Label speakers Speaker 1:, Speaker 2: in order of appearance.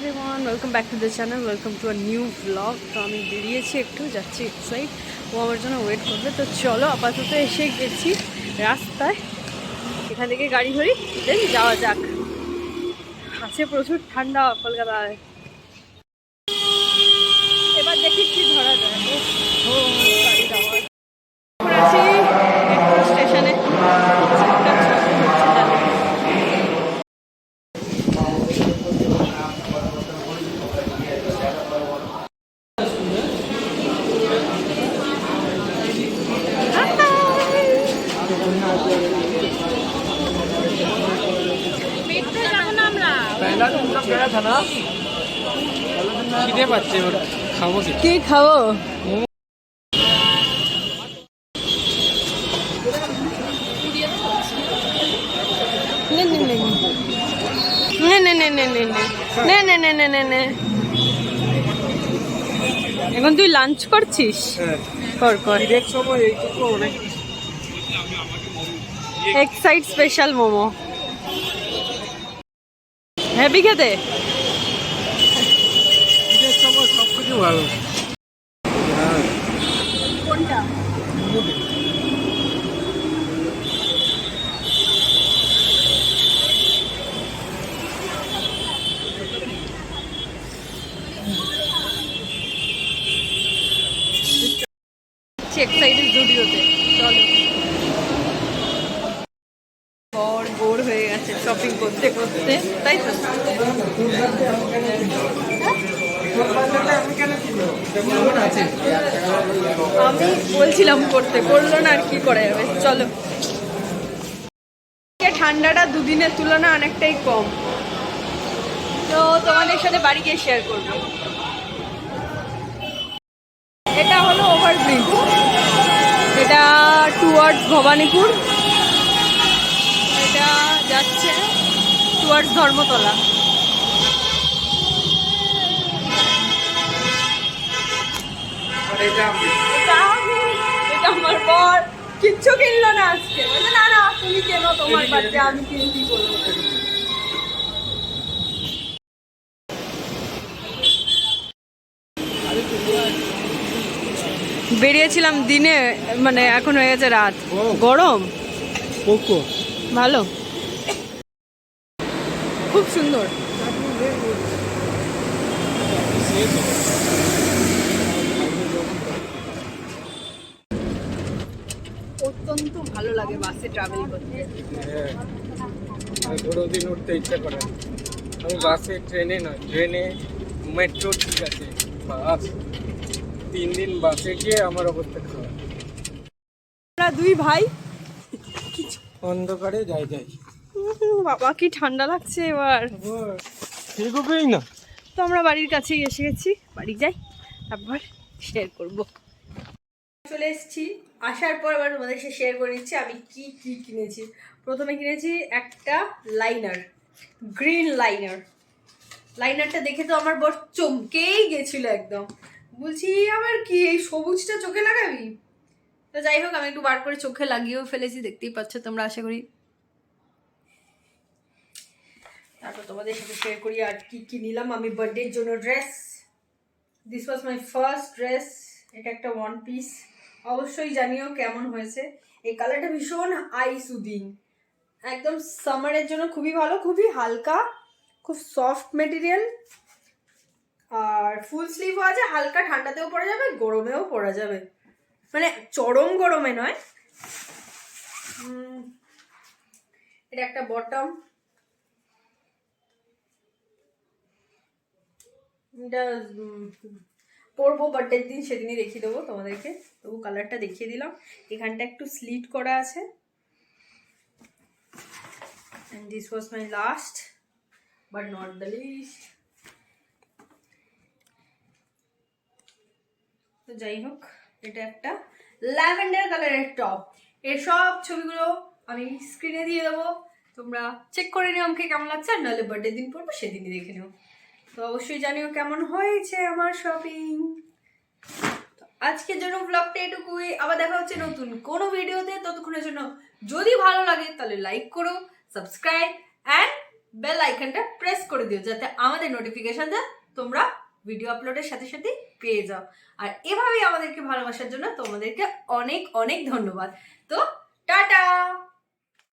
Speaker 1: Everyone, welcome back to the channel, welcome to a new blog. তো আমি বেরিয়েছি, একটু যাচ্ছি এক্সাইড, ও আমার জন্য ওয়েট করবে। তো চলো, আপাতত এসে গেছি রাস্তায়, এখান থেকে গাড়ি ধরি, দেন যাওয়া যাক। আছে প্রচুর ঠান্ডা কলকাতায়, এবার দেখি কি ধরা যায়। ও গাড়ি যাওয়ার আছি মেট্রো স্টেশনে,
Speaker 2: খিদে পাচ্ছে, খাবো
Speaker 1: কি খাবো? এখন তুই লাঞ্চ করছিস? কর কর। এক্সাইড স্পেশাল মোমো হেভি খেতে।
Speaker 2: সবকিছু ভালো।
Speaker 1: কোনটা? এক্সাইটেড জুডিওতে, চলো। বোর হয়ে গেছে শপিং করতে করতে, তাই তো? আমি বলছিলাম করতে, করলো না, আর কি করা যাবে। চলো, ঠান্ডাটা দুদিনের তুলনায় অনেকটাই কম, তো তোমাদের সাথে বাড়ি গিয়ে শেয়ার করবো। এটা হলো ওভারব্রিজ, এটা টুয়ার্ডস ভবানীপুর, এটা যাচ্ছে টুয়ার্ডস ধর্মতলা। এটা আমার বর কিচ্ছু কিনলো না আজকে, বলছে না না তুমি কেনো, তোমার বাচ্চা, আমি কিনে কি করবো। বেরিয়েছিলাম দিনে, মানে এখন হয়ে গেছে রাত, গরম ভালো, খুব সুন্দর। অত্যন্ত ভালো লাগে বাসে ট্রাভেল করতে।
Speaker 2: কোনোদিন উঠতে ইচ্ছা করে, আমি বাসে, ট্রেনে নয়, ট্রেনে, মেট্রো ঠিক আছে, বাস 3 দিন বাসে গিয়ে আমার অবস্থা খারাপ।
Speaker 1: আমরা দুই ভাই
Speaker 2: অন্ধকারে যাই।
Speaker 1: বাবা কি ঠান্ডা লাগছে এবার,
Speaker 2: ঠিকই না।
Speaker 1: তো আমরা বাড়ির কাছেই এসে গেছি, বাড়ি যাই তারপর শেয়ার করব। চলে এসেছি, আসার পর আবার তোমাদের সাথে শেয়ার করে নিচ্ছি আমি কি কি কিনেছি। প্রথমে কিনেছি একটা লাইনার, গ্রিন লাইনার। লাইনারটা দেখে তো আমার বর চমকেই গেছিল একদম, বলছি আবার কি এই সবুজটা চোখে লাগাবি? তো যাই হোক, আমি একটু বার করে চোখে লাগিয়েও ফেলেছি, দেখতেই পাচ্ছ তোমরা আশা করি। তারপর তোমাদের সাথে শেয়ার করি আর কি কি নিলাম আমি বার্থডের জন্য। Dress, this was my first dress, এটা একটা ওয়ান পিস, অবশ্যই জানিও কেমন হয়েছে। এই কালারটা ভীষণ আই সুদিং, একদম সামারের জন্য খুবই ভালো, খুবই হালকা, খুব সফট মেটেরিয়াল, আর ফুল স্লিভও আছে, হালকা ঠান্ডাতেও পরা যাবে, গরমেও পরা যাবে, মানে চরম গরমে নয়। এটা একটা বটম, এটা পরবো বার্থডের দিন, সেদিনই দেখিয়ে দেবো তোমাদেরকে, তবু কালারটা দেখিয়ে দিলাম। এখানটা একটু স্লিট করা আছে। and this was my last but not the least. তো যাই হোক, এটা একটা ল্যাভেন্ডার কালারের টপ। এর সব ছবিগুলো আমি স্ক্রিনে দিয়ে দেবো, তোমরা চেক করে নিও আমাকে কেমন লাগছে, আর নাহলে বার্থডে দিন পরবো সেদিনই দেখে নিও। তো অবশ্যই জানিও কেমন হয়েছে আমার শপিং। আজকের জন্য ব্লগটা এটুকুই, আবার দেখা হচ্ছে নতুন কোনো ভিডিওতে। ততক্ষণের জন্য যদি ভালো লাগে তাহলে লাইক করো, সাবস্ক্রাইব অ্যান্ড বেল আইকনটা প্রেস করে দিও, যাতে আমাদের নোটিফিকেশনটা তোমরা ভিডিও আপলোডের সাথে সাথে পেয়ে যাও। আর এভাবেই আমাদেরকে ভালোবাসার জন্য তোমাদেরকে অনেক অনেক ধন্যবাদ। তো টাটা।